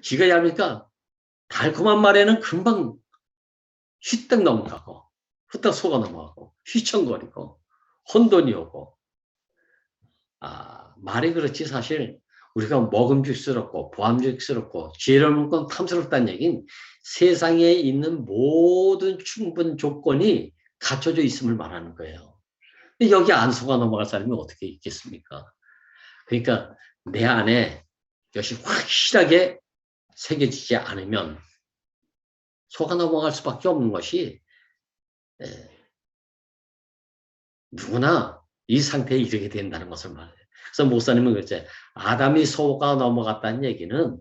지가 얇으니까 달콤한 말에는 금방 휘떡 넘어가고 후딱 속아 넘어가고 휘청거리고 혼돈이 오고 말이 그렇지 사실 우리가 먹음직스럽고 보암직스럽고 지혜로운 건 탐스럽다는 얘기는 세상에 있는 모든 충분 조건이 갖춰져 있음을 말하는 거예요. 근데 여기 안 속아 넘어갈 사람이 어떻게 있겠습니까? 그러니까 내 안에 이것이 확실하게 새겨지지 않으면 속아 넘어갈 수밖에 없는 것이 누구나 이 상태에 이르게 된다는 것을 말해요. 그래서 목사님은 그랬죠. 아담이 속아 넘어갔다는 얘기는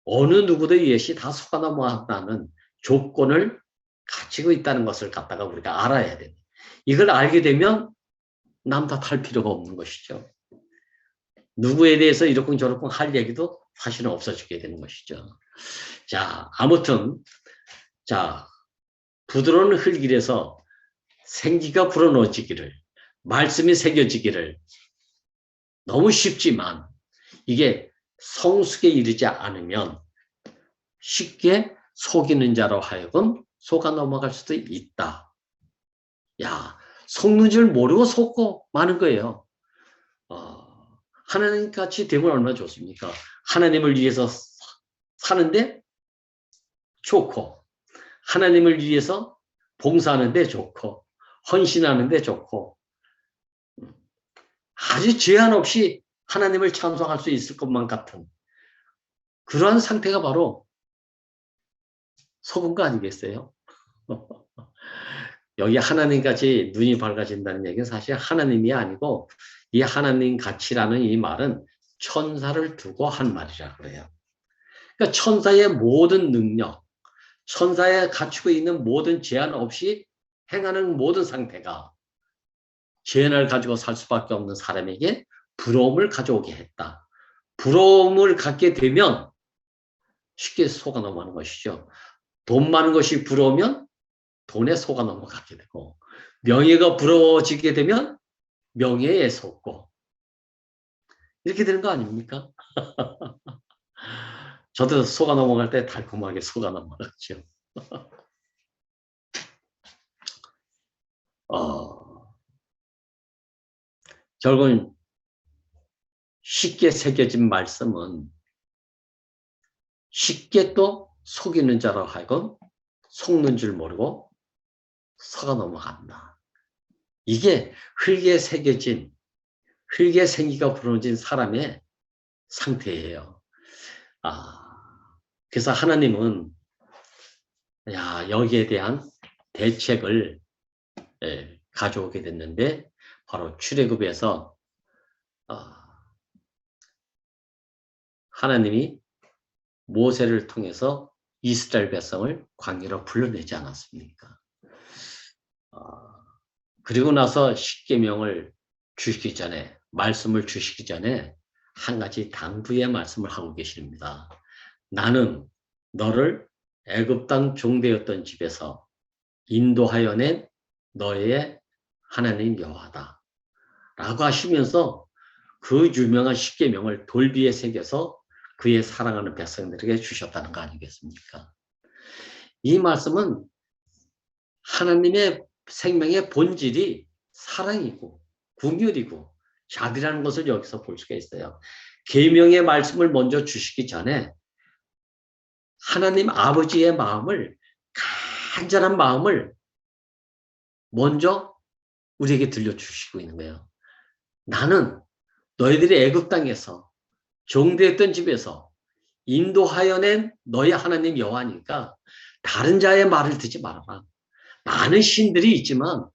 어느 누구도 이것이 다 속아 넘어갔다는 조건을 갖추고 있다는 것을 갖다가 우리가 알아야 돼요. 이걸 알게 되면 남 탓할 필요가 없는 것이죠. 누구에 대해서 이러쿵저러쿵 할 얘기도 사실은 없어지게 되는 것이죠. 자, 아무튼 자, 부드러운 흙길에서 생기가 불어넣어지기를, 말씀이 새겨지기를 너무 쉽지만 이게 성숙에 이르지 않으면 쉽게 속이는 자로 하여금 속아 넘어갈 수도 있다. 야, 속는 줄 모르고 속고 마는 거예요. 하나님 같이 되면 얼마나 좋습니까? 하나님을 위해서 사는데 좋고, 하나님을 위해서 봉사하는데 좋고, 헌신하는데 좋고, 아주 제한 없이 하나님을 찬송할 수 있을 것만 같은 그러한 상태가 바로 속은 거 아니겠어요? 여기 하나님같이 눈이 밝아진다는 얘기는 사실 하나님이 아니고 이 하나님 같이라는 이 말은 천사를 두고 한 말이라 그래요. 그러니까 천사의 모든 능력, 천사에 갖추고 있는 모든 제한 없이 행하는 모든 상태가 제한을 가지고 살 수밖에 없는 사람에게 부러움을 가져오게 했다. 부러움을 갖게 되면 쉽게 속아 넘어가는 것이죠. 돈 많은 것이 부러우면 돈에 속아 넘어가게 되고, 명예가 부러워지게 되면 명예에 속고, 이렇게 되는 거 아닙니까? 저도 속아 넘어갈 때 달콤하게 속아 넘어갔죠. 결국은 쉽게 새겨진 말씀은 쉽게 또 속이는 자로 하여금 속는 줄 모르고 속아 넘어간다. 이게 흙에 새겨진, 흙에 생기가 불어진 사람의 상태예요. 그래서 하나님은 여기에 대한 대책을 가져오게 됐는데 바로 출애굽에서 하나님이 모세를 통해서 이스라엘 백성을 광야로 불러내지 않았습니까? 그리고 나서 십계명을 주시기 전에, 말씀을 주시기 전에 한 가지 당부의 말씀을 하고 계십니다. 나는 너를 애굽 땅 종되었던 집에서 인도하여 낸 너의 하나님 여호와다 라고 하시면서 그 유명한 십계명을 돌비에 새겨서 그의 사랑하는 백성들에게 주셨다는 거 아니겠습니까? 이 말씀은 하나님의 생명의 본질이 사랑이고 긍휼이고 자비라는 것을 여기서 볼 수가 있어요. 계명의 말씀을 먼저 주시기 전에 하나님 아버지의 마음을, 간절한 마음을 먼저 우리에게 들려주시고 있는 거예요. 나는 너희들이 애굽 땅에서 종되었던 집에서 인도하여 낸 너희 하나님 여호와니까 다른 자의 말을 듣지 말아라. 많은 신들이 있지만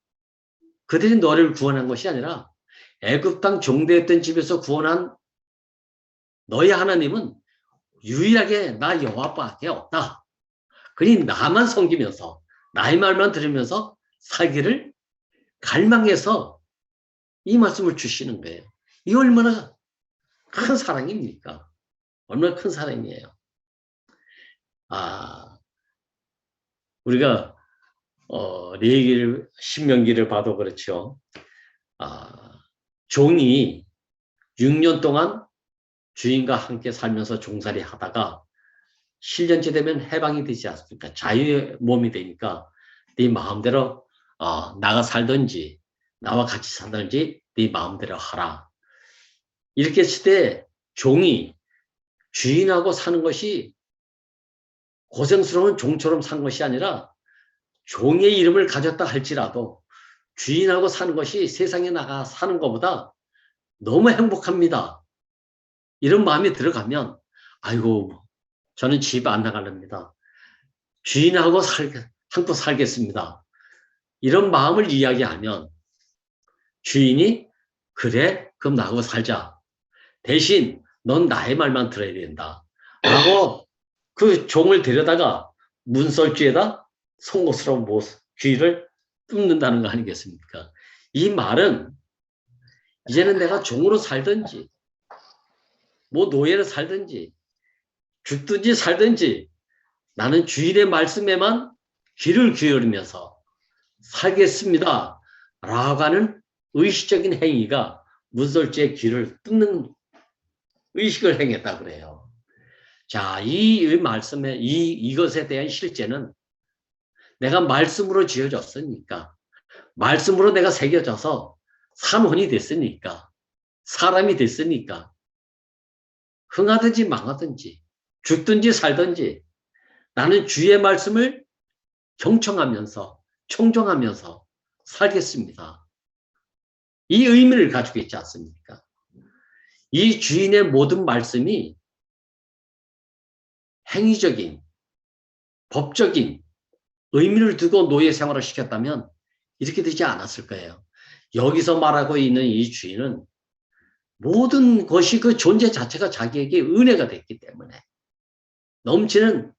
그들이 너를 구원한 것이 아니라 애굽 땅 종되었던 집에서 구원한 너희 하나님은 유일하게 나 여호와밖에 없다. 그러니 나만 섬기면서 나의 말만 들으면서 살기를 갈망해서 이 말씀을 주시는 거예요. 이 얼마나 큰 사랑입니까? 얼마나 큰 사랑이에요. 우리가 레위기를, 신명기를 봐도 그렇죠. 종이 6년 동안 주인과 함께 살면서 종살이 하다가 실년째 되면 해방이 되지 않습니까? 자유의 몸이 되니까 네 마음대로 나가 살든지 나와 같이 살든지 네 마음대로 하라. 이렇게 했을 때 종이 주인하고 사는 것이 고생스러운 종처럼 산 것이 아니라 종의 이름을 가졌다 할지라도 주인하고 사는 것이 세상에 나가 사는 것보다 너무 행복합니다. 이런 마음이 들어가면 아이고 저는 집 안 나가렵니다. 주인하고 함께 살겠습니다. 이런 마음을 이야기하면 주인이 그래 그럼 나하고 살자. 대신 넌 나의 말만 들어야 된다. 라고 그 종을 데려다가 문설주에다 송곳으로 귀를 뚫는다는 거 아니겠습니까? 이 말은 이제는 내가 종으로 살든지 뭐 노예로 살든지 죽든지 살든지 나는 주인의 말씀에만 귀를 기울이면서 살겠습니다. 라고 하는 의식적인 행위가 문설주의 귀를 뚫는 의식을 행했다 그래요. 자, 이 말씀에 이것에 대한 실제는 내가 말씀으로 지어졌으니까 말씀으로 내가 새겨져서 산혼이 됐으니까 사람이 됐으니까 흥하든지 망하든지 죽든지 살든지 나는 주의 말씀을 경청하면서 청종하면서 살겠습니다. 이 의미를 가지고 있지 않습니까? 이 주인의 모든 말씀이 행위적인 법적인 의미를 두고 노예 생활을 시켰다면 이렇게 되지 않았을 거예요. 여기서 말하고 있는 이 주인은 모든 것이 그 존재 자체가 자기에게 은혜가 됐기 때문에 넘치는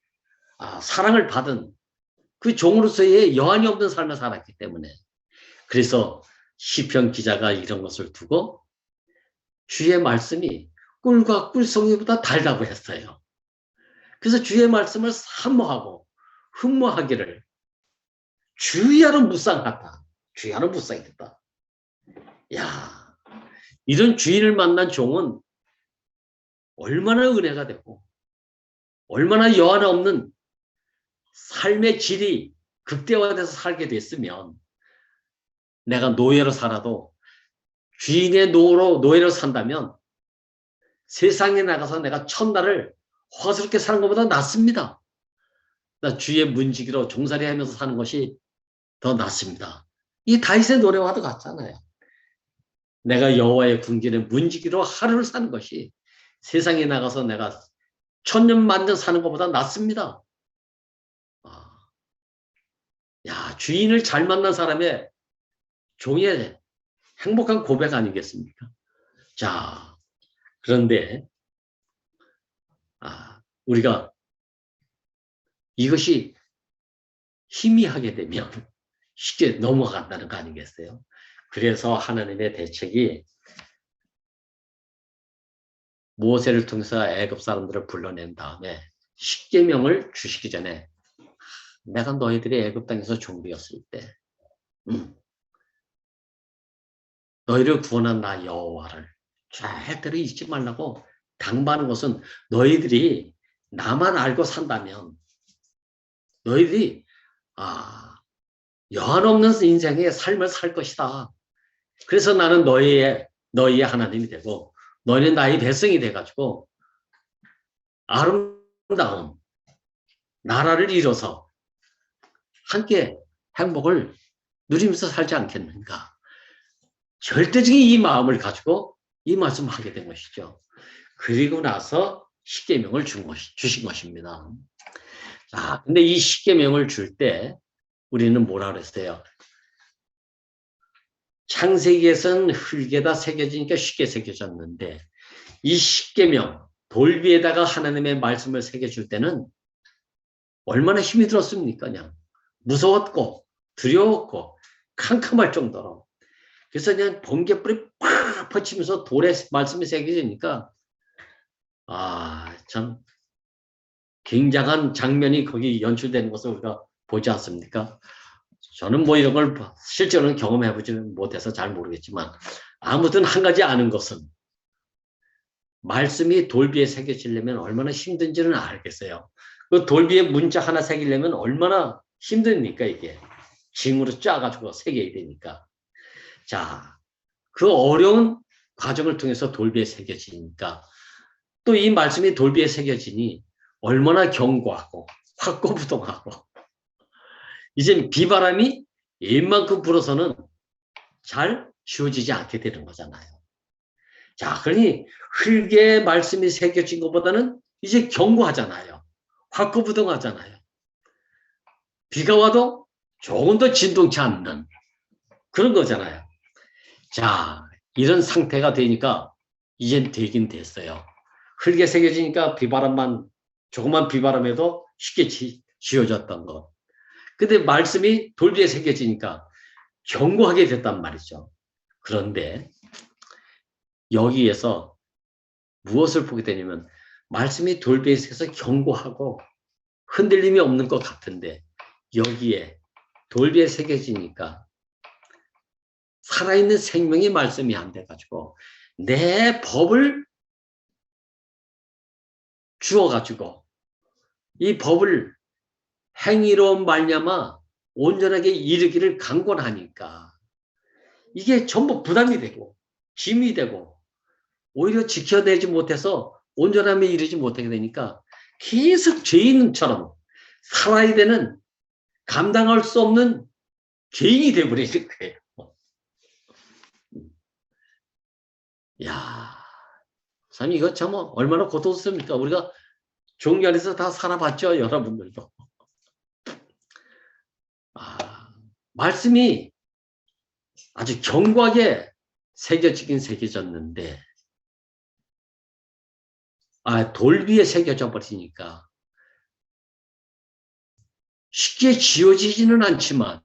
사랑을 받은 그 종으로서의 여한이 없는 삶을 살았기 때문에 그래서 시편 기자가 이런 것을 두고 주의 말씀이 꿀과 꿀송이보다 달다고 했어요. 그래서 주의 말씀을 사모하고 흠모하기를 주야로 무쌍하다. 주야로 무쌍했다. 야, 이런 주인을 만난 종은 얼마나 은혜가 되고 얼마나 여한 없는 삶의 질이 극대화돼서 살게 됐으면 내가 노예로 살아도 주인의 노예로 산다면 세상에 나가서 내가 첫날을 화스럽게 사는 것보다 낫습니다. 나 주의 문지기로 종살이 하면서 사는 것이 더 낫습니다. 이 다윗의 노래와도 같잖아요. 내가 여호와의 궁전에 문지기로 하루를 사는 것이 세상에 나가서 내가 천년 만년 사는 것보다 낫습니다. 야, 주인을 잘 만난 사람의 종의 행복한 고백 아니겠습니까? 자, 그런데 우리가 이것이 희미하게 되면 쉽게 넘어간다는 거 아니겠어요? 그래서 하나님의 대책이 모세를 통해서 애굽 사람들을 불러낸 다음에 십계명을 주시기 전에 내가 너희들이 애굽 땅에서 종되었을 때 너희를 구원한 나 여호와를 절대로 잊지 말라고 당부하는 것은 너희들이 나만 알고 산다면 너희들이 여한 없는 인생의 삶을 살 것이다. 그래서 나는 너희의 하나님이 되고 너희는 나의 백성이 돼가지고 아름다운 나라를 이뤄서 함께 행복을 누리면서 살지 않겠는가. 절대적인 이 마음을 가지고 이 말씀을 하게 된 것이죠. 그리고 나서 십계명을 주신 것입니다. 자, 근데 이 십계명을 줄 때 우리는 뭐라 그랬어요? 창세기에서는 흙에다 새겨지니까 쉽게 새겨졌는데 이 십계명 돌 위에다가 하나님의 말씀을 새겨줄 때는 얼마나 힘이 들었습니까? 그냥 무서웠고 두려웠고 캄캄할 정도로. 그래서 그냥 번개불이 팍 퍼치면서 돌에 말씀이 새겨지니까 참 굉장한 장면이 거기 연출되는 것을 우리가 보지 않습니까? 저는 뭐 이런 걸 실제로는 경험해보지는 못해서 잘 모르겠지만 아무튼 한 가지 아는 것은 말씀이 돌비에 새겨지려면 얼마나 힘든지는 알겠어요. 그 돌비에 문자 하나 새기려면 얼마나 힘듭니까, 이게. 징으로 짜가지고 새겨야 되니까. 자, 그 어려운 과정을 통해서 돌비에 새겨지니까 또 이 말씀이 돌비에 새겨지니 얼마나 견고하고 확고부동하고 이제 비바람이 이만큼 불어서는 잘 지워지지 않게 되는 거잖아요. 자, 그러니 흙에 말씀이 새겨진 것보다는 이제 견고하잖아요. 확고부동하잖아요. 비가 와도 조금 더 진동치 않는 그런 거잖아요. 자, 이런 상태가 되니까 이젠 되긴 됐어요. 흙에 새겨지니까 비바람만, 조그만 비바람에도 쉽게 지워졌던 것. 근데 말씀이 돌비에 새겨지니까 견고하게 됐단 말이죠. 그런데 여기에서 무엇을 보게 되냐면 말씀이 돌비에 새겨서 견고하고 흔들림이 없는 것 같은데 여기에 돌비에 새겨지니까 살아있는 생명의 말씀이 안 돼가지고 내 법을 주어가지고 이 법을 행위로 말미암아 온전하게 이르기를 강권하니까 이게 전부 부담이 되고 짐이 되고 오히려 지켜내지 못해서 온전함에 이르지 못하게 되니까 계속 죄인처럼 살아야 되는 감당할 수 없는 죄인이 되어버리는 거예요. 야, 참 이거 참 얼마나 고통스럽습니까? 우리가 종교 안에서 다 살아봤죠, 여러분들도. 말씀이 아주 견고하게 새겨지긴 새겨졌는데 돌비에 새겨져 버리니까 쉽게 지워지지는 않지만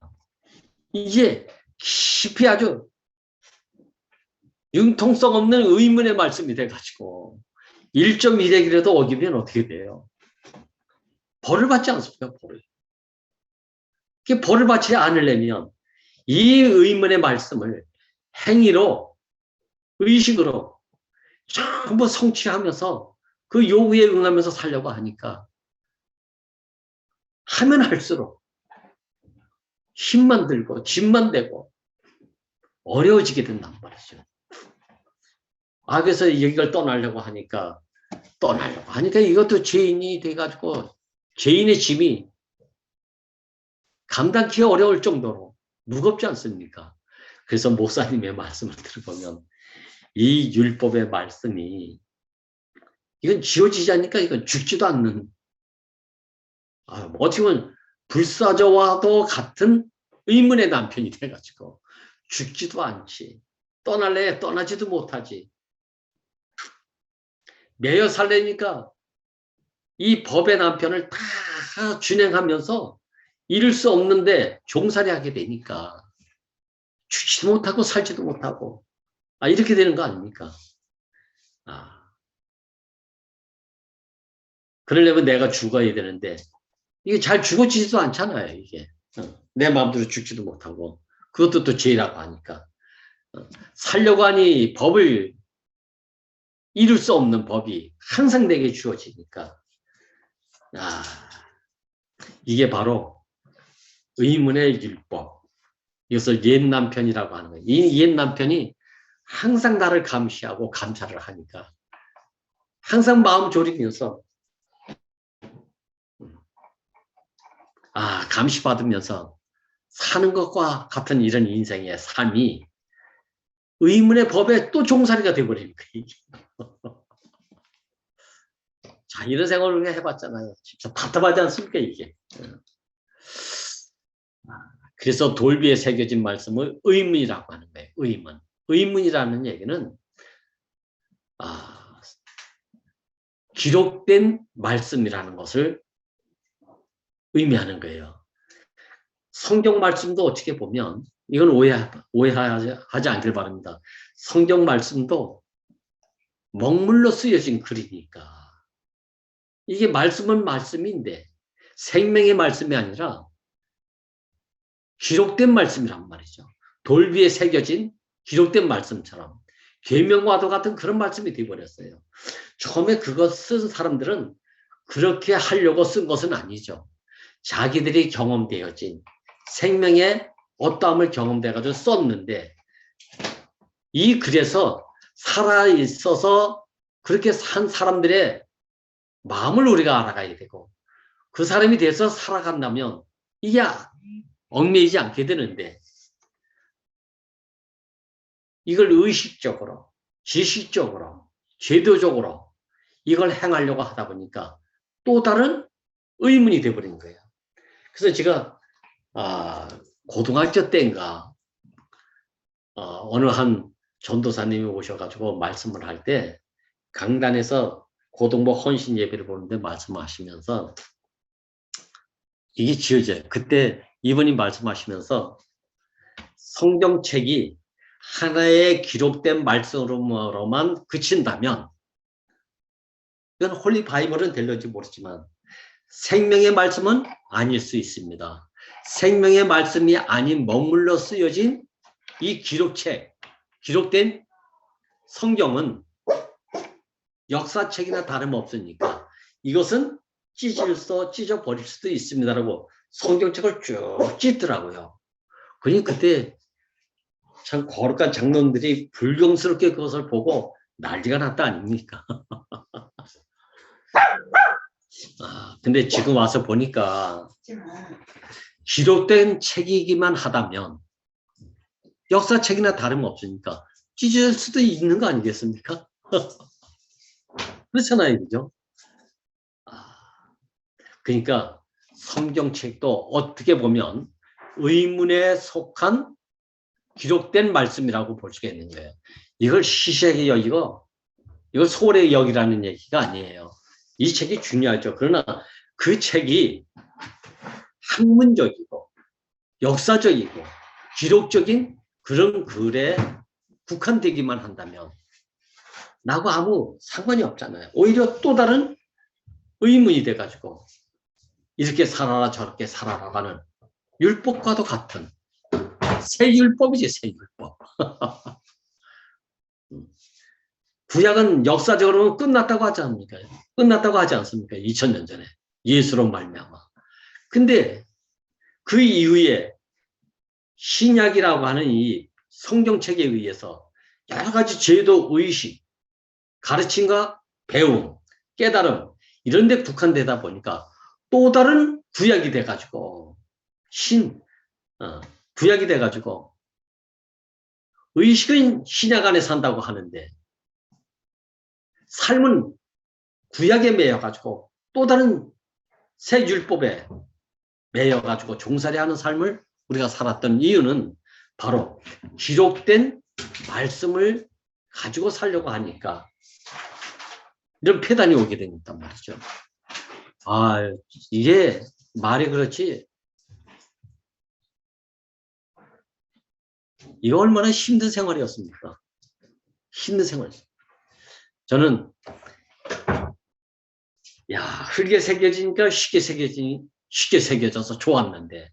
이제 깊이 아주 융통성 없는 의문의 말씀이 돼가지고 1.1핵이라도 어기면 어떻게 돼요? 벌을 받지 않습니까? 벌을. 벌을 받지 않으려면 이 의문의 말씀을 행위로 의식으로 전부 성취하면서 그 요구에 응하면서 살려고 하니까 하면 할수록 힘만 들고 짐만 되고 어려워지게 된단 말이죠. 그래서 여기를 떠나려고 하니까 이것도 죄인이 돼가지고 죄인의 짐이 감당하기 어려울 정도로 무겁지 않습니까? 그래서 목사님의 말씀을 들어보면 이 율법의 말씀이 이건 지워지지 않으니까 이건 죽지도 않는 어떻게 보면 불사조와도 같은 의문의 남편이 돼가지고 죽지도 않지 떠날래 떠나지도 못하지 매여 살래니까 이 법의 남편을 다 준행하면서 이룰 수 없는데 종살이 하게 되니까 죽지도 못하고 살지도 못하고 이렇게 되는 거 아닙니까? 그러려면 내가 죽어야 되는데 이게 잘 죽어지지도 않잖아요. 이게 내 마음대로 죽지도 못하고 그것도 또 죄라고 하니까 살려고 하니 법을 이룰 수 없는 법이 항상 내게 주어지니까 이게 바로 의문의 율법. 이것을 옛 남편이라고 하는 거예요. 이 옛 남편이 항상 나를 감시하고 감찰을 하니까 항상 마음 졸이면서 감시받으면서 사는 것과 같은 이런 인생의 삶이 의문의 법에 또 종살이가 되어버리는 거예요. 자, 이런 생각을 해봤잖아요. 진짜 답답하지 않습니까, 이게? 그래서 돌비에 새겨진 말씀을 의문이라고 하는 거예요. 의문. 의문이라는 얘기는 기록된 말씀이라는 것을 의미하는 거예요. 성경 말씀도 어떻게 보면 이건 오해하지 않길 바랍니다. 성경 말씀도 먹물로 쓰여진 글이니까 이게 말씀은 말씀인데 생명의 말씀이 아니라 기록된 말씀이란 말이죠. 돌 위에 새겨진 기록된 말씀처럼 계명과도 같은 그런 말씀이 되어버렸어요. 처음에 그거 쓴 사람들은 그렇게 하려고 쓴 것은 아니죠. 자기들이 경험되어진 생명의 어떠함을 경험돼가지고 썼는데 이 글에서 살아있어서 그렇게 산 사람들의 마음을 우리가 알아가야 되고 그 사람이 돼서 살아간다면 이게 얽매이지 않게 되는데 이걸 의식적으로 지식적으로 제도적으로 이걸 행하려고 하다 보니까 또 다른 의문이 돼버린 거예요. 그래서 제가 고등학교 때인가 어느 한 전도사님이 오셔가지고 말씀을 할 때 강단에서 고등부 헌신 예배를 보는데 말씀하시면서 이게 지어져요. 그때 이분이 말씀하시면서 성경책이 하나의 기록된 말씀으로만 그친다면 이건 홀리 바이블은 될런지 모르지만 생명의 말씀은 아닐 수 있습니다. 생명의 말씀이 아닌 머물러 쓰여진 이 기록책, 기록된 성경은 역사책이나 다름없으니까 이것은 찢어버릴 수도 있습니다라고 성경책을 쭉 찢더라고요. 그러니 그때 참 거룩한 장로들이 불경스럽게 그것을 보고 난리가 났다 아닙니까? 근데 지금 와서 보니까 기록된 책이기만 하다면 역사책이나 다름없으니까 찢을 수도 있는 거 아니겠습니까? 그렇잖아요, 그죠? 그러니까 성경책도 어떻게 보면 의문에 속한 기록된 말씀이라고 볼 수가 있는 거예요. 이걸 시시하게 여기고 이걸 소홀히 여기라는 얘기가 아니에요. 이 책이 중요하죠. 그러나 그 책이 학문적이고 역사적이고 기록적인 그런 글에 국한되기만 한다면 나하고 아무 상관이 없잖아요. 오히려 또 다른 의문이 돼가지고 이렇게 살아라 저렇게 살아라 하는 율법과도 같은 새 율법이지, 새 율법. 구약은 역사적으로 끝났다고 하지 않습니까? 끝났다고 하지 않습니까? 2000년 전에 예수로 말미암아. 근데 그 이후에 신약이라고 하는 이 성경책에 의해서 여러 가지 제도, 의식, 가르침과 배움, 깨달음 이런 데 국한되다 보니까 또 다른 구약이 돼가지고 구약이 돼가지고 의식은 신약 안에 산다고 하는데 삶은 구약에 매여가지고 또 다른 새 율법에 매여가지고 종살이하는 삶을 우리가 살았던 이유는 바로 기록된 말씀을 가지고 살려고 하니까 이런 폐단이 오게 된단 말이죠. 이게 말이 그렇지 이거 얼마나 힘든 생활이었습니까? 힘든 생활. 저는 흙에 새겨지니까 쉽게 새겨져서 좋았는데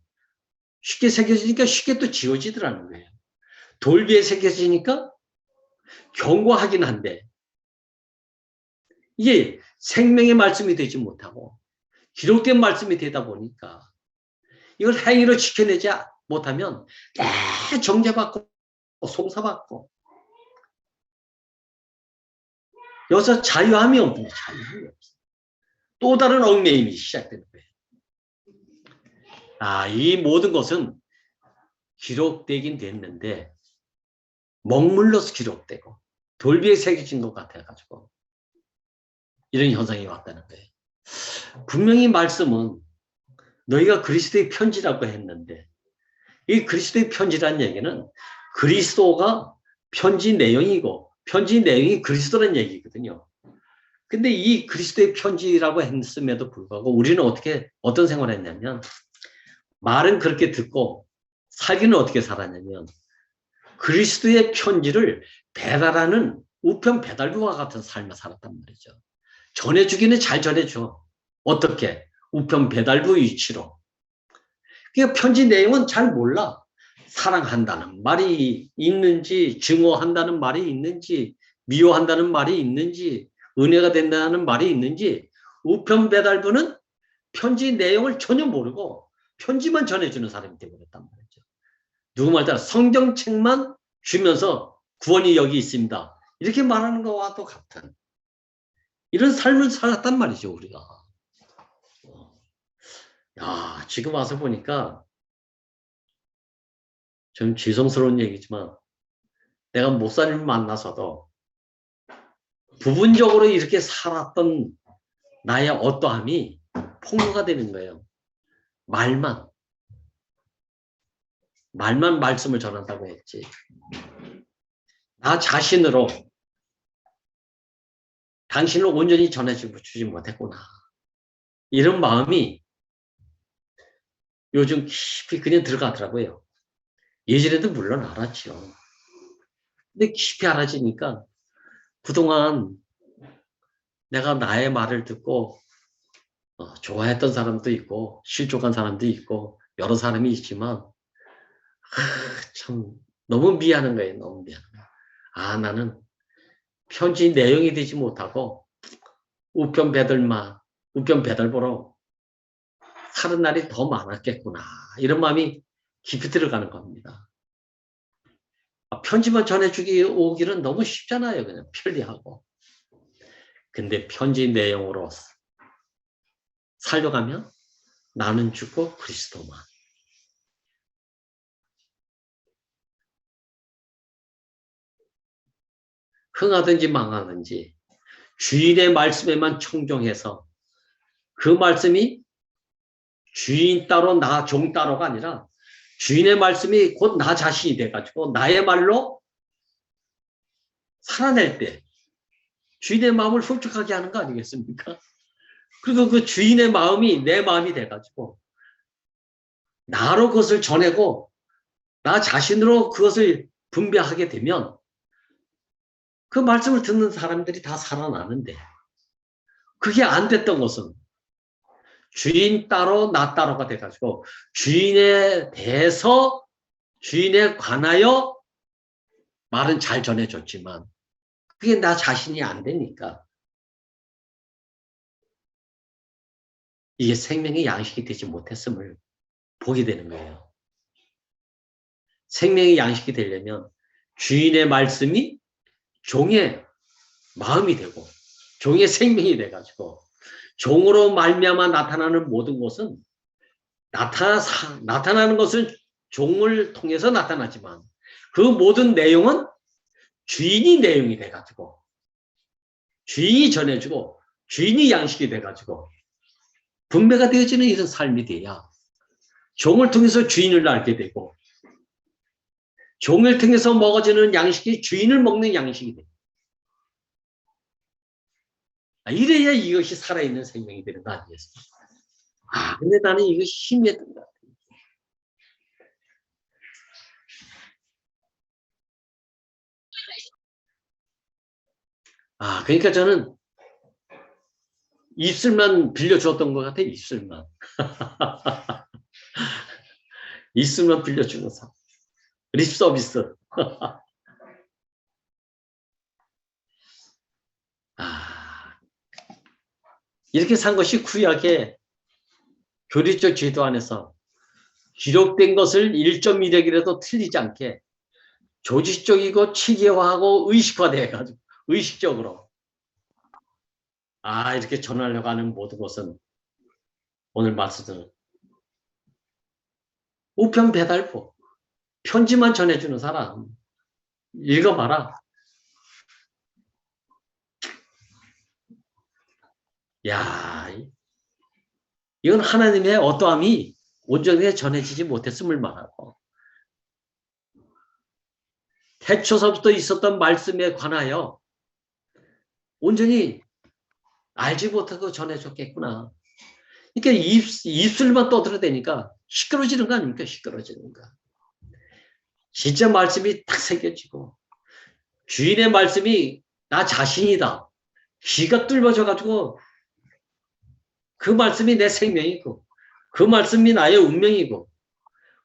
쉽게 새겨지니까 쉽게 또 지워지더라는 거예요. 돌비에 새겨지니까 견고하긴 한데 이게 생명의 말씀이 되지 못하고 기록된 말씀이 되다 보니까 이걸 행위로 지켜내지 못하면 정죄받고 송사받고 여기서 자유함이 없는 자유함이 없어. 또 다른 얽매임이 시작되는 거예요. 이 모든 것은 기록되긴 됐는데 먹물러서 기록되고 돌비에 새겨진 것 같아가지고 이런 현상이 왔다는 거예요. 분명히 말씀은 너희가 그리스도의 편지라고 했는데 이 그리스도의 편지라는 얘기는 그리스도가 편지 내용이고 편지 내용이 그리스도라는 얘기거든요. 근데 이 그리스도의 편지라고 했음에도 불구하고 우리는 어떤 생활을 했냐면 말은 그렇게 듣고 살기는 어떻게 살았냐면 그리스도의 편지를 배달하는 우편 배달부와 같은 삶을 살았단 말이죠. 전해주기는 잘 전해줘. 어떻게? 우편 배달부 위치로. 그러니까 편지 내용은 잘 몰라. 사랑한다는 말이 있는지, 증오한다는 말이 있는지, 미워한다는 말이 있는지, 은혜가 된다는 말이 있는지, 우편 배달부는 편지 내용을 전혀 모르고 편지만 전해주는 사람이 되어버렸단 말이죠. 누구 말 따라 성경책만 주면서 구원이 여기 있습니다. 이렇게 말하는 것과도 같은 이런 삶을 살았단 말이죠, 우리가. 야, 지금 와서 보니까 좀 죄송스러운 얘기지만 내가 목사님을 만나서도 부분적으로 이렇게 살았던 나의 어떠함이 폭로가 되는 거예요. 말만 말씀을 전한다고 했지. 나 자신으로 당신을 온전히 전해주지 못했구나. 이런 마음이 요즘 깊이 그냥 들어가더라고요. 예전에도 물론 알았죠. 근데 깊이 알아지니까 그동안 내가 나의 말을 듣고 좋아했던 사람도 있고 실족한 사람도 있고 여러 사람이 있지만 참 너무 미안한 거예요. 너무 미안한 거예요. 나는 편지 내용이 되지 못하고 우편 배달보러 사는 날이 더 많았겠구나. 이런 마음이 깊이 들어가는 겁니다. 편지만 전해주기 오기는 너무 쉽잖아요. 그냥 편리하고. 근데 편지 내용으로 살려가면 나는 죽고 그리스도만. 흥하든지 망하든지 주인의 말씀에만 청종해서 그 말씀이 주인 따로 나 종 따로가 아니라 주인의 말씀이 곧 나 자신이 돼가지고 나의 말로 살아낼 때 주인의 마음을 흡족하게 하는 거 아니겠습니까? 그리고 그 주인의 마음이 내 마음이 돼가지고 나로 그것을 전하고 나 자신으로 그것을 분배하게 되면 그 말씀을 듣는 사람들이 다 살아나는데 그게 안 됐던 것은 주인 따로 나 따로가 돼가지고 주인에 대해서 주인에 관하여 말은 잘 전해줬지만 그게 나 자신이 안 되니까 이게 생명의 양식이 되지 못했음을 보게 되는 거예요. 생명의 양식이 되려면 주인의 말씀이 종의 마음이 되고 종의 생명이 돼가지고 종으로 말미암아 나타나는 모든 것은 나타나는 것은 종을 통해서 나타나지만 그 모든 내용은 주인이 내용이 돼가지고 주인이 전해주고 주인이 양식이 돼가지고 분배가 되어지는 이런 삶이 돼야 종을 통해서 주인을 알게 되고 종을 통해서 먹어지는 양식이 주인을 먹는 양식이 돼. 이래야 이것이 살아있는 생명이 되는 거 아니겠습니까? 근데 나는 이거 힘이었던 것 같아요. 그러니까 저는 입술만 빌려주었던 것 같아요. 입술만. 입술만 빌려주는 사람. 립 서비스. 이렇게 산 것이 구약의 교리적 제도 안에서 기록된 것을 1.1액이라도 틀리지 않게 조직적이고 체계화하고 의식화돼가지고 의식적으로 이렇게 전하려고 하는 모든 것은 오늘 말씀은 우편 배달부 편지만 전해주는 사람 읽어봐라. 야, 이건 하나님의 어떠함이 온전히 전해지지 못했음을 말하고 태초서부터 있었던 말씀에 관하여 온전히 알지 못하고 전해줬겠구나. 그러니까 입술만 떠들어대니까 시끄러지는 거 아닙니까? 시끄러지는 거. 진짜 말씀이 딱 새겨지고 주인의 말씀이 나 자신이다. 귀가 뚫어져가지고 그 말씀이 내 생명이고 그 말씀이 나의 운명이고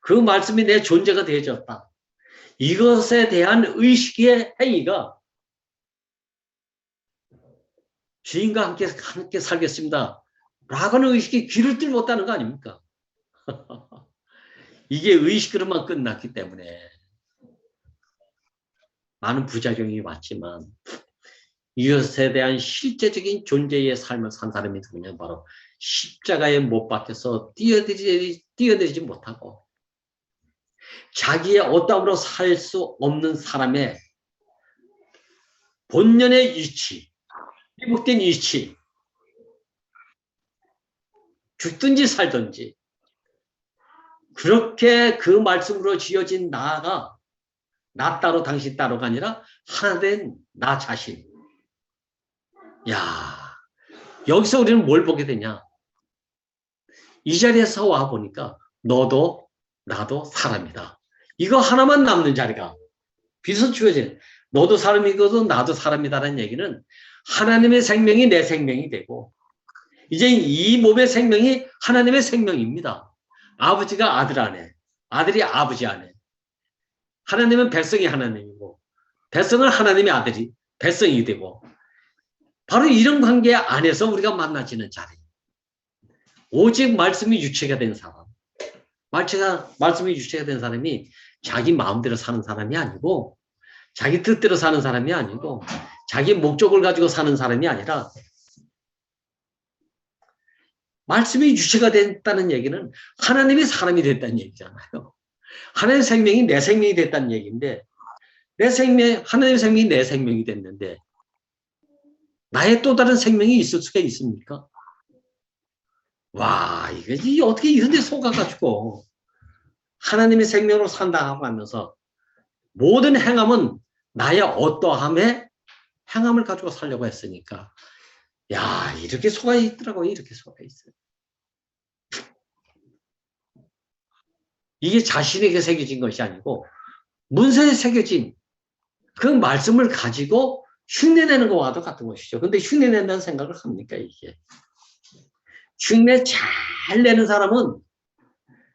그 말씀이 내 존재가 되어졌다. 이것에 대한 의식의 행위가 주인과 함께 살겠습니다. 라고는 의식이 귀를 뚫지 못하는 거 아닙니까? 이게 의식으로만 끝났기 때문에 많은 부작용이 왔지만 이것에 대한 실제적인 존재의 삶을 산 사람이 누구냐? 바로 십자가에 못 박혀서 뛰어들이지 못하고 자기의 어떠함으로 살 수 없는 사람의 본연의 이치, 회복된 이치, 죽든지 살든지 그렇게 그 말씀으로 지어진 나가 나 따로 당신 따로가 아니라 하나 된 나 자신. 야, 여기서 우리는 뭘 보게 되냐? 이 자리에서 와 보니까 너도 나도 사람이다. 이거 하나만 남는 자리가 비서주어진 너도 사람이거든 나도 사람이다라는 얘기는 하나님의 생명이 내 생명이 되고 이제 이 몸의 생명이 하나님의 생명입니다. 아버지가 아들 안에, 아들이 아버지 안에. 하나님은 백성이 하나님이고 백성은 하나님의 아들이 백성이 되고 바로 이런 관계 안에서 우리가 만나지는 자리. 오직 말씀이 유체가 된 사람. 말씀이 유체가 된 사람이 자기 마음대로 사는 사람이 아니고 자기 뜻대로 사는 사람이 아니고 자기 목적을 가지고 사는 사람이 아니라 말씀이 유체가 됐다는 얘기는 하나님이 사람이 됐다는 얘기잖아요. 하나님의 생명이 내 생명이 됐다는 얘기인데 하나님의 생명이 내 생명이 됐는데 나의 또 다른 생명이 있을 수가 있습니까? 와, 이게 어떻게 이런 데 속아가지고 하나님의 생명으로 산다고 하면서 모든 행함은 나의 어떠함의 행함을 가지고 살려고 했으니까 야, 이렇게 속아 있더라고요. 이렇게 속아 있어요. 이게 자신에게 새겨진 것이 아니고 문서에 새겨진 그 말씀을 가지고 흉내내는 것과도 같은 것이죠. 근데 흉내낸다는 생각을 합니까, 이게? 흉내 잘 내는 사람은,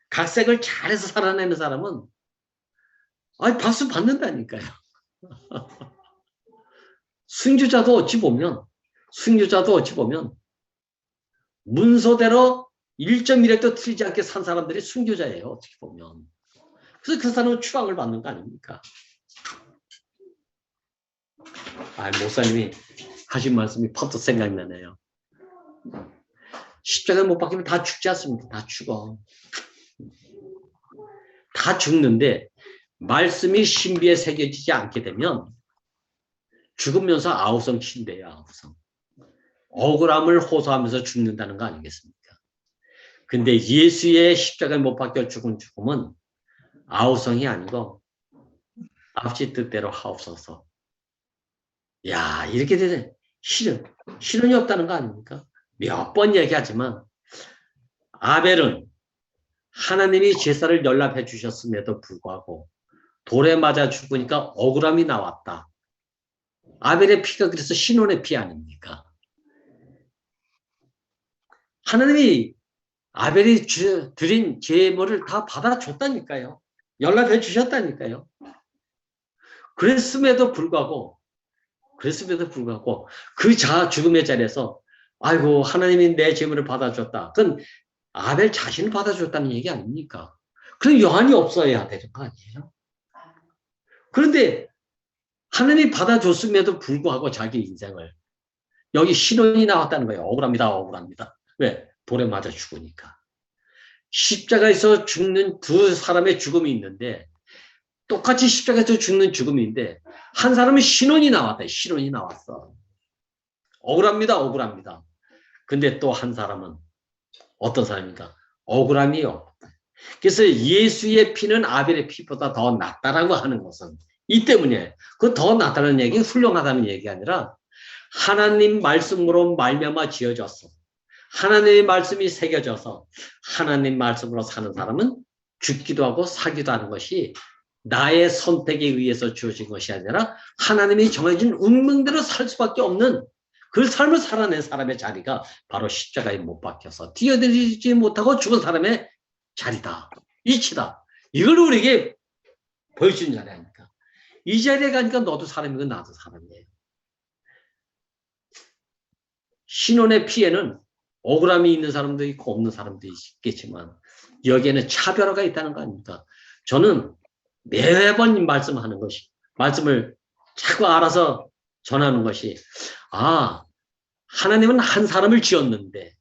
각색을 잘해서 살아내는 사람은, 박수 받는다니까요. 순교자도 어찌 보면, 문서대로 1.1획도 틀리지 않게 산 사람들이 순교자예요, 어떻게 보면. 그래서 그 사람은 추앙을 받는 거 아닙니까? 목사님이 하신 말씀이 퍼뜩 생각나네요. 십자가에 못 박히면 다 죽지 않습니까? 다 죽어. 다 죽는데 말씀이 신비에 새겨지지 않게 되면 죽으면서 아우성 친대요. 아우성. 억울함을 호소하면서 죽는다는 거 아니겠습니까? 근데 예수의 십자가에 못 박혀 죽은 죽음은 아우성이 아니고 아버지 뜻대로 하옵소서. 야, 이렇게 되네. 실현이 없다는 거 아닙니까? 몇 번 얘기하지만 아벨은 하나님이 제사를 연락해 주셨음에도 불구하고 돌에 맞아 죽으니까 억울함이 나왔다. 아벨의 피가 그래서 신혼의 피 아닙니까? 하나님이 아벨이 드린 제물을 다 받아줬다니까요. 연락해 주셨다니까요. 그랬음에도 불구하고 그 죽음의 자리에서 아이고 하나님이 내 제물을 받아줬다. 그건 아벨 자신을 받아줬다는 얘기 아닙니까? 그럼 여한이 없어야 되는 거 아니에요? 그런데 하나님이 받아줬음에도 불구하고 자기 인생을 여기 신혼이 나왔다는 거예요. 억울합니다. 왜? 돌에 맞아 죽으니까. 십자가에서 죽는 두 사람의 죽음이 있는데 똑같이 십자가에서 죽는 죽음인데 한 사람은 신혼이 나왔다. 신혼이 나왔어. 억울합니다. 근데 또 한 사람은 어떤 사람입니까? 억울함이 없다. 그래서 예수의 피는 아벨의 피보다 더 낫다라고 하는 것은 이 때문에 그 더 낫다는 얘기는 훌륭하다는 얘기가 아니라 하나님 말씀으로 말미암아 지어졌어. 하나님의 말씀이 새겨져서 하나님 말씀으로 사는 사람은 죽기도 하고 사기도 하는 것이 나의 선택에 의해서 주어진 것이 아니라 하나님이 정해진 운명대로 살 수밖에 없는 그 삶을 살아낸 사람의 자리가 바로 십자가에 못 박혀서 뛰어들이지 못하고 죽은 사람의 자리다. 이치다. 이걸 우리에게 보여주는 자리 아닙니까? 이 자리에 가니까 너도 사람이고 나도 사람이에요. 신혼의 피해는 억울함이 있는 사람도 있고 없는 사람도 있겠지만 여기에는 차별화가 있다는 거 아닙니까? 저는 매번 말씀하는 것이, 말씀을 자꾸 알아서 전하는 것이, 하나님은 한 사람을 지었는데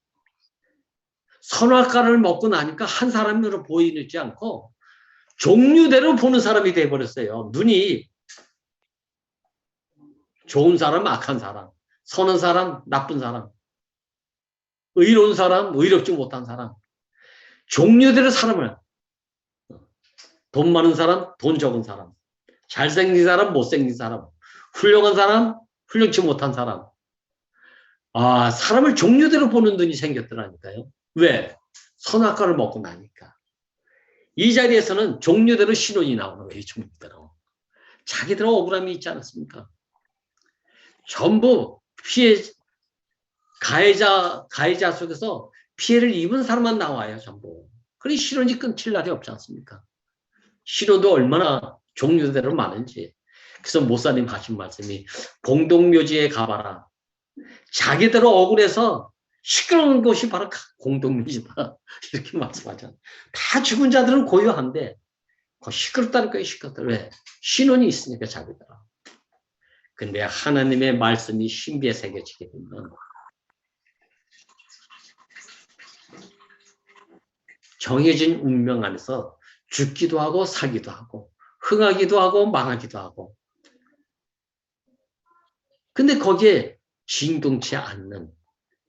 선악과를 먹고 나니까 한 사람으로 보이지 않고 종류대로 보는 사람이 돼버렸어요. 눈이 좋은 사람, 악한 사람, 선한 사람, 나쁜 사람, 의로운 사람, 의롭지 못한 사람, 종류대로 사람을, 돈 많은 사람, 돈 적은 사람, 잘생긴 사람, 못생긴 사람, 훌륭한 사람, 훌륭치 못한 사람. 사람을 종류대로 보는 눈이 생겼더라니까요. 왜? 선악과를 먹고 나니까. 이 자리에서는 종류대로 신혼이 나오는 거예요. 종류대로. 자기들 억울함이 있지 않았습니까? 전부 가해자 속에서 피해를 입은 사람만 나와요. 전부. 그래 신혼이 끊길 날이 없지 않습니까? 신혼도 얼마나 종류대로 많은지. 그래서 목사님 하신 말씀이 공동묘지에 가봐라. 자기대로 억울해서 시끄러운 곳이 바로 공동묘지다. 이렇게 말씀하잖아요. 다 죽은 자들은 고요한데 시끄럽다는 거예요. 시끄럽다. 왜? 신혼이 있으니까 자기들. 근데 하나님의 말씀이 신비에 새겨지게 되면 정해진 운명 안에서 죽기도 하고 살기도 하고 흥하기도 하고 망하기도 하고 근데 거기에 진동치 않는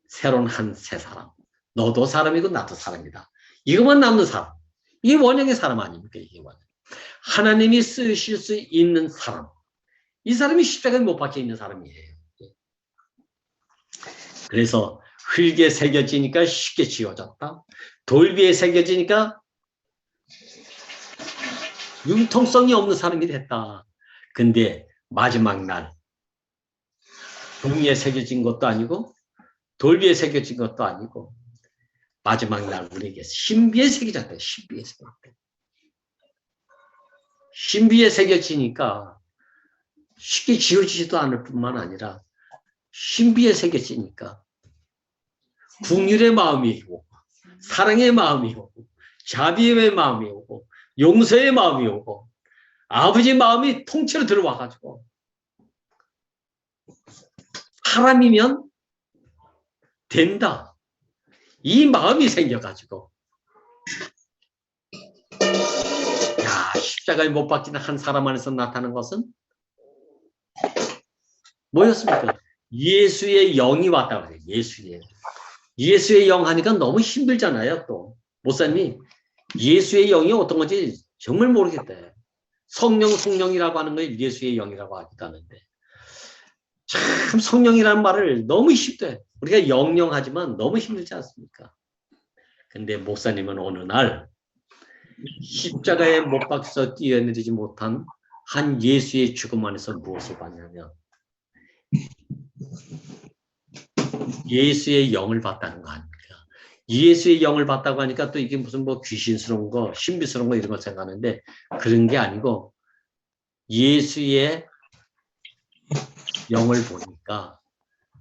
새로운 한 새 사람. 너도 사람이고 나도 사람이다. 이것만 남는 사람. 이게 원형의 사람 아닙니까? 이게 원형. 하나님이 쓰실 수 있는 사람. 이 사람이 십자가에 못 박혀 있는 사람이에요. 그래서 흙에 새겨지니까 쉽게 지워졌다. 돌비에 새겨지니까 융통성이 없는 사람이 됐다. 근데 마지막 날 종이에 새겨진 것도 아니고 돌비에 새겨진 것도 아니고 마지막 날 우리에게 신비에 새겨졌다. 신비에 새겨졌다. 신비에 새겨지니까 쉽게 지워지지도 않을 뿐만 아니라 신비에 새겨지니까 긍휼의 마음이 오고 사랑의 마음이 오고 자비의 마음이 오고 용서의 마음이 오고 아버지 마음이 통째로 들어와가지고 사람이면 된다. 이 마음이 생겨가지고 십자가에 못 박히는 한 사람 안에서 나타나는 것은 뭐였습니까? 예수의 영이 왔다고 해요. 예수의 영 하니까 너무 힘들잖아요. 또 목사님이 예수의 영이 어떤 건지 정말 모르겠다. 성령이라고 하는 걸 예수의 영이라고 하기도 하는데 참 성령이라는 말을 너무 쉽대. 우리가 영영하지만 너무 힘들지 않습니까? 근데 목사님은 어느 날 십자가에 못 박혀서 뛰어내리지 못한 한 예수의 죽음 안에서 무엇을 봤냐면 예수의 영을 봤다는 거 아닙니까? 예수의 영을 봤다고 하니까 또 이게 무슨 뭐 귀신스러운 거, 신비스러운 거 이런 거 생각하는데 그런 게 아니고 예수의 영을 보니까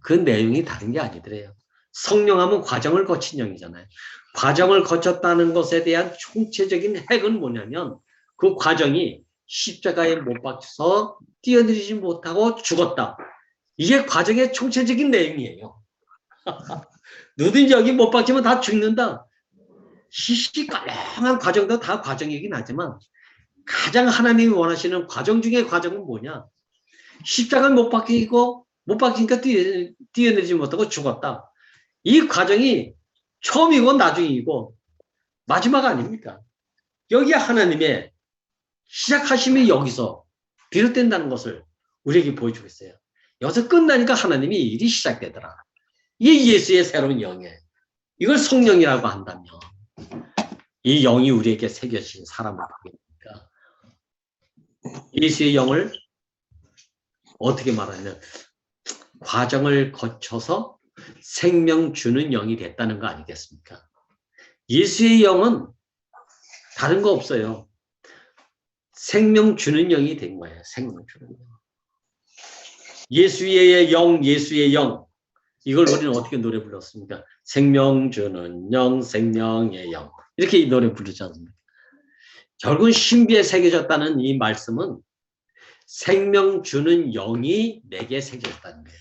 그 내용이 다른 게 아니더래요. 성령하면 과정을 거친 영이잖아요. 과정을 거쳤다는 것에 대한 총체적인 핵은 뭐냐면 그 과정이 십자가에 못 박혀서 뛰어내리지 못하고 죽었다. 이게 과정의 총체적인 내용이에요. 누구든지 여기 못 박히면 다 죽는다. 시시껄렁한 과정도 다 과정이긴 하지만 가장 하나님이 원하시는 과정 중에 과정은 뭐냐? 십자가에 못 박히니까 뛰어내리지 못하고 죽었다. 이 과정이 처음이고 나중이고 마지막 아닙니까? 여기 하나님의 시작하심이 여기서 비롯된다는 것을 우리에게 보여주고 있어요. 여기서 끝나니까 하나님이 일이 시작되더라. 이게 예수의 새로운 영이에요. 이걸 성령이라고 한다면 이 영이 우리에게 새겨진 사람을 보게 되니까 예수의 영을 어떻게 말하냐면 과정을 거쳐서 생명 주는 영이 됐다는 거 아니겠습니까? 예수의 영은 다른 거 없어요. 생명 주는 영이 된 거예요. 생명 주는 영. 예수의 영, 예수의 영. 이걸 우리는 어떻게 노래 불렀습니까? 생명 주는 영, 생명의 영. 이렇게 이 노래 부르지 않습니까? 결국은 신비에 새겨졌다는 이 말씀은 생명 주는 영이 내게 새겨졌다는 거예요.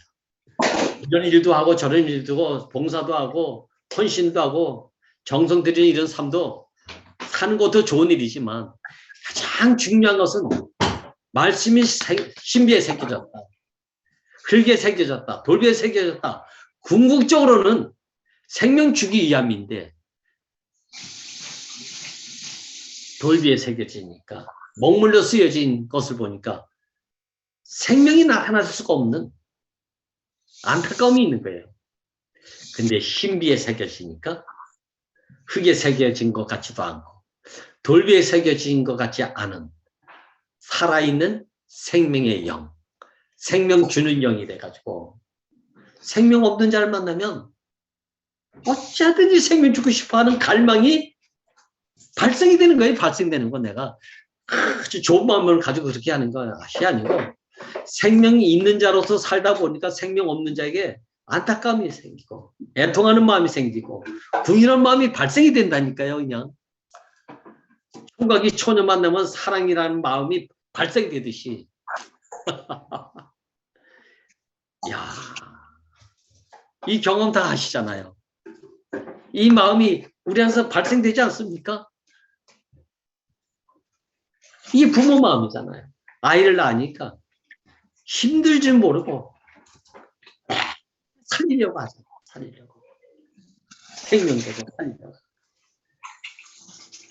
이런 일도 하고 저런 일도 하고 봉사도 하고 헌신도 하고 정성 들이는 이런 삶도 사는 것도 좋은 일이지만 가장 중요한 것은 말씀이 신비에 새겨졌다. 흙에 새겨졌다. 돌비에 새겨졌다. 궁극적으로는 생명 주기 위함인데 돌비에 새겨지니까 먹물로 쓰여진 것을 보니까 생명이 나타날 수가 없는 안타까움이 있는 거예요. 근데 신비에 새겨지니까 흙에 새겨진 것 같지도 않고 돌비에 새겨진 것 같지 않은 살아있는 생명의 영, 생명 주는 영이 돼가지고 생명 없는 자를 만나면 어찌하든지 생명 주고 싶어하는 갈망이 발생이 되는 거예요. 발생되는 거 내가 아주 좋은 마음을 가지고 그렇게 하는 것이 아니고 생명이 있는 자로서 살다 보니까 생명 없는 자에게 안타까움이 생기고 애통하는 마음이 생기고 궁일한 마음이 발생이 된다니까요. 그냥 총각이 처녀 만나면 사랑이라는 마음이 발생되듯이 야, 이 경험 다 아시잖아요. 이 마음이 우리 안에서 발생되지 않습니까? 이게 부모 마음이잖아요. 아이를 낳으니까 힘들 줄 모르고 살리려고 하죠. 살리려고. 생명되고 살리려고.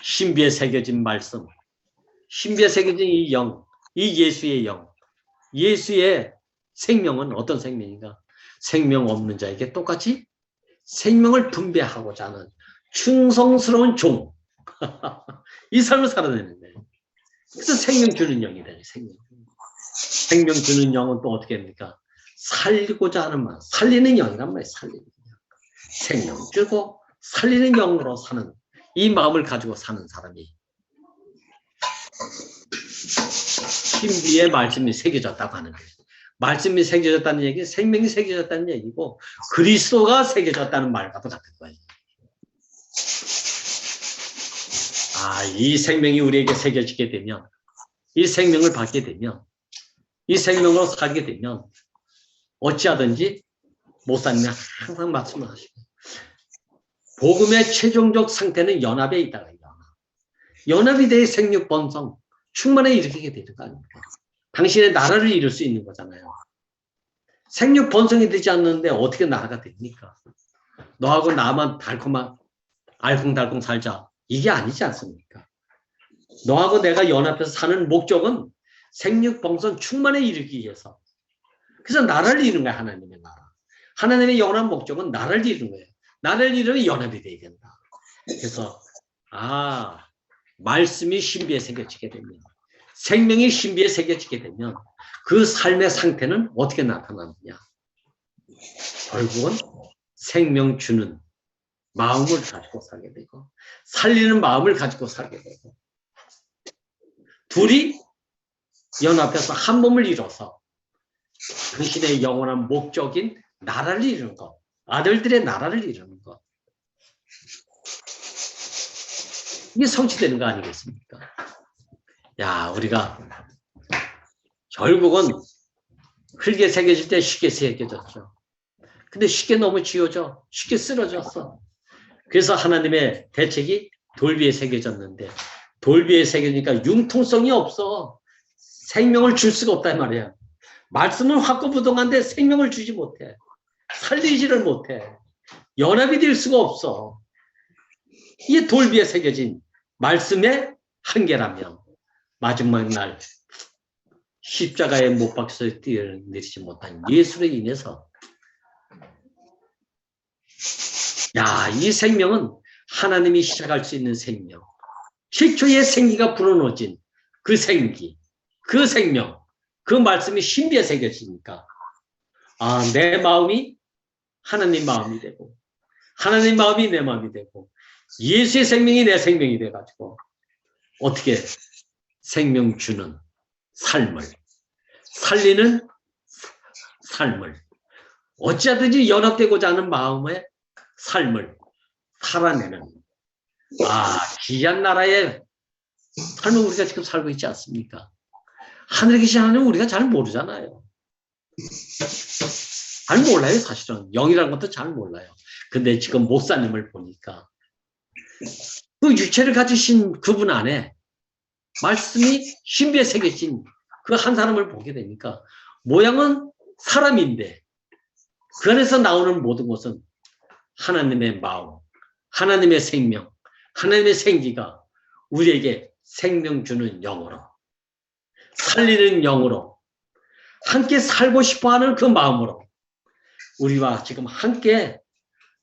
신비에 새겨진 말씀, 신비에 새겨진 이 영, 이 예수의 영, 예수의 생명은 어떤 생명인가? 생명 없는 자에게 똑같이 생명을 분배하고자 하는 충성스러운 종. 이 삶을 살아내는 거예요. 그래서 생명 주는 영이다. 생명 주는 영은 또 어떻게 합니까? 살리고자 하는 말, 살리는 영이란 말이에요. 살리는 영. 생명 주고 살리는 영으로 사는 이 마음을 가지고 사는 사람이 신비의 말씀이 새겨졌다고 하는 거예요. 말씀이 새겨졌다는 얘기, 생명이 새겨졌다는 얘기고 그리스도가 새겨졌다는 말과도 같은 거예요. 아, 이 생명이 우리에게 새겨지게 되면, 이 생명을 받게 되면, 이 생명으로 살게 되면 어찌하든지 목사님이 항상 말씀을 하시고 복음의 최종적 상태는 연합에 있다가 연합이 돼 생육 번성 충만에 일으키게 되는 거 아닙니까? 당신의 나라를 이룰 수 있는 거잖아요. 생육 번성이 되지 않는데 어떻게 나라가 됩니까? 너하고 나만 달콤한 알콩달콩 살자. 이게 아니지 않습니까? 너하고 내가 연합해서 사는 목적은 생육 번성 충만에 이르기 위해서. 그래서 나라를 이루는 거야. 하나님의 나라. 하나님의 영원한 목적은 나라를 이루는 거예요. 나라를 이루면 연합이 돼야 된다. 그래서 말씀이 신비에 새겨지게 되면 생명이 신비에 새겨지게 되면 그 삶의 상태는 어떻게 나타나느냐. 결국은 생명 주는 마음을 가지고 살게 되고 살리는 마음을 가지고 살게 되고 둘이 연합해서 한 몸을 이뤄서 당신의 영원한 목적인 나라를 이루는 것, 아들들의 나라를 이루는 것. 이게 성취되는 거 아니겠습니까? 야, 우리가 결국은 흙에 새겨질 때 쉽게 새겨졌죠. 근데 쉽게 너무 지워져. 쉽게 쓰러졌어. 그래서 하나님의 대책이 돌비에 새겨졌는데 돌비에 새겨지니까 융통성이 없어. 생명을 줄 수가 없단 말이야. 말씀은 확고부동한데 생명을 주지 못해. 살리지를 못해. 연합이 될 수가 없어. 이게 돌비에 새겨진 말씀의 한계라면 마지막 날 십자가에 못 박혀서 뛰어내리지 못한 예수로 인해서 이 생명은 하나님이 시작할 수 있는 생명. 최초의 생기가 불어넣어진 그 생기, 그 생명, 그 말씀이 신비에 새겨지니까 내 마음이 하나님 마음이 되고 하나님 마음이 내 마음이 되고 예수의 생명이 내 생명이 돼가지고 어떻게 생명 주는 삶을, 살리는 삶을, 어찌하든지 연합되고자 하는 마음의 삶을 살아내는, 귀한 나라의 삶을 우리가 지금 살고 있지 않습니까? 하늘에 계신 하나님 우리가 잘 모르잖아요. 잘 몰라요, 사실은. 영이라는 것도 잘 몰라요. 근데 지금 목사님을 보니까 그 유체를 가지신 그분 안에 말씀이 신비에 새겨진 그 한 사람을 보게 되니까 모양은 사람인데 그 안에서 나오는 모든 것은 하나님의 마음, 하나님의 생명, 하나님의 생기가 우리에게 생명 주는 영으로, 살리는 영으로, 함께 살고 싶어하는 그 마음으로 우리와 지금 함께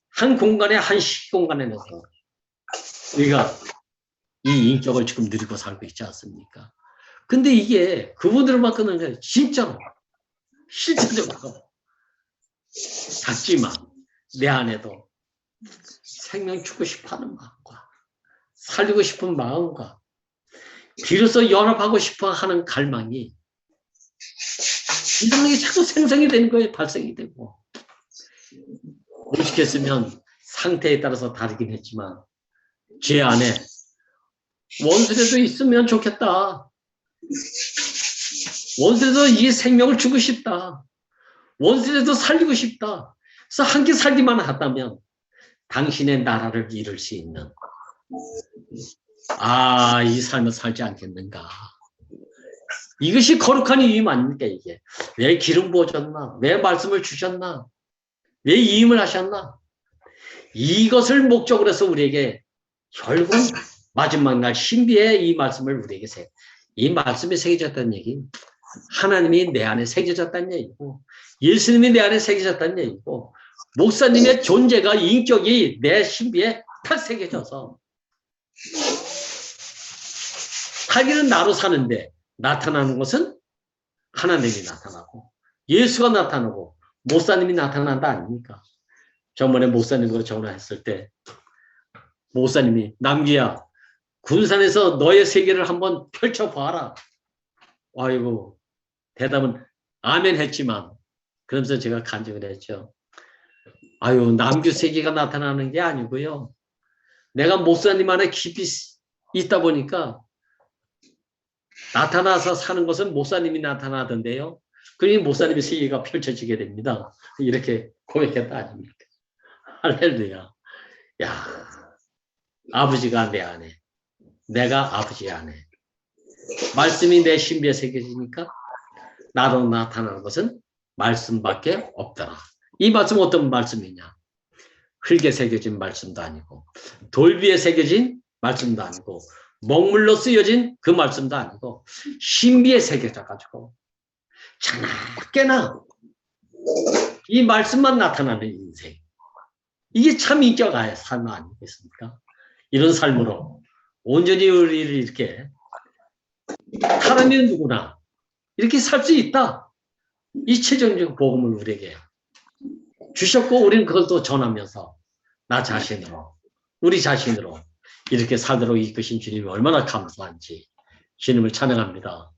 한 공간에, 한 시공간에서 우리가 이 인격을 지금 누리고 살고 있지 않습니까? 근데 이게 그분들만큼은 진짜로 실제적으로 작지만 내 안에도 생명 주고 싶어하는 마음과 살리고 싶은 마음과 비로소 연합하고 싶어 하는 갈망이 이상하게 자꾸 생성이 되는 거예요. 발생이 되고. 오죽했으면 상태에 따라서 다르긴 했지만 제 안에 원수라도 있으면 좋겠다. 원수라도 이 생명을 주고 싶다. 원수라도 살리고 싶다. 그래서 함께 살기만 하다면 당신의 나라를 이룰 수 있는 이 삶을 살지 않겠는가. 이것이 거룩한 이임 아닙니까? 이게 왜 기름 부어줬나? 왜 말씀을 주셨나? 왜 이임을 하셨나? 이것을 목적으로 해서 우리에게 결국 마지막 날 신비의 이 말씀을 우리에게 이 말씀이 새겨졌다는 얘기는 하나님이 내 안에 새겨졌다는 얘기고 예수님이 내 안에 새겨졌다는 얘기고 목사님의 존재가 인격이 내 신비에 탁 새겨져서 살기는 나로 사는데 나타나는 것은 하나님이 나타나고 예수가 나타나고 목사님이 나타난다 아닙니까? 저번에 목사님과 전화했을 때 목사님이 남기야 군산에서 너의 세계를 한번 펼쳐봐라. 아이고 대답은 아멘 했지만 그러면서 제가 간증을 했죠. 남규 세계가 나타나는 게 아니고요. 내가 목사님 안에 깊이 있다 보니까 나타나서 사는 것은 목사님이 나타나던데요. 그러니 목사님의 세계가 펼쳐지게 됩니다. 이렇게 고백했다 아닙니까? 할렐루야. 아버지가 내 안에, 내가 아버지 안에, 말씀이 내 신비에 새겨지니까 나로 나타나는 것은 말씀밖에 없더라. 이 말씀은 어떤 말씀이냐? 흙에 새겨진 말씀도 아니고 돌 위에 새겨진 말씀도 아니고 먹물로 쓰여진 그 말씀도 아니고 신비에 새겨져가지고 자나깨나 이 말씀만 나타나는 인생. 이게 참 인격의 삶 아니겠습니까? 이런 삶으로 온전히 우리를 이렇게 사람이 누구나 이렇게 살 수 있다. 이 최종적 복음을 우리에게 주셨고 우리는 그걸 또 전하면서 나 자신으로 우리 자신으로 이렇게 살도록 이끄신 주님이 얼마나 감사한지 주님을 찬양합니다.